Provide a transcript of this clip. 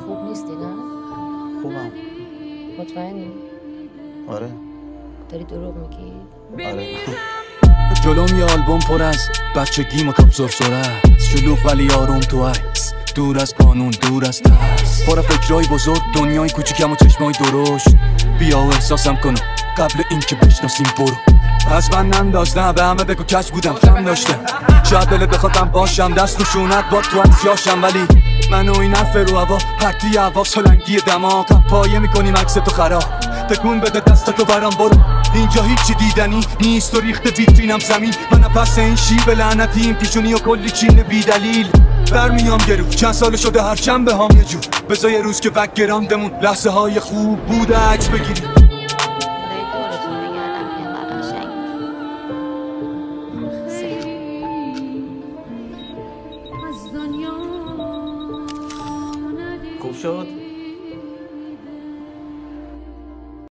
خوب نیستی نه؟ خوبم. مطمئنی؟ آره. داری دروغ میگی؟ آره. جلوم یه آلبوم پر از بچگی و کپ سرسره، شلوغ ولی آروم تو عکس، دور از قانون دور از ترس، پر فکرای بزرگ دنیای کوچیکم و چشمای درشت. بیا و احساسم کنم قبل اینکه بشناسیم برو. از من ننداز، نه به همه بگو کج بودم کم داشتم. شاید دلت بخوادم باشم دست نشونت با تو از یاشم، ولی من و این حرف رو هوا پرتی هوا سلنگی دماغ پایه میکنیم عکس تو خراب. تکون بده دستتو برام برو، اینجا هیچی دیدنی نیست و ریخته ویترینم زمین. من پس این شیب لعنتی این پیشونی و کلی چین بی دلیل برمیام گرو. چند سال شده هر چند به هم یه جو بذار یه روز که بکگراندمون لحظه های خوب بوده عکس بگیریم. خوب شد؟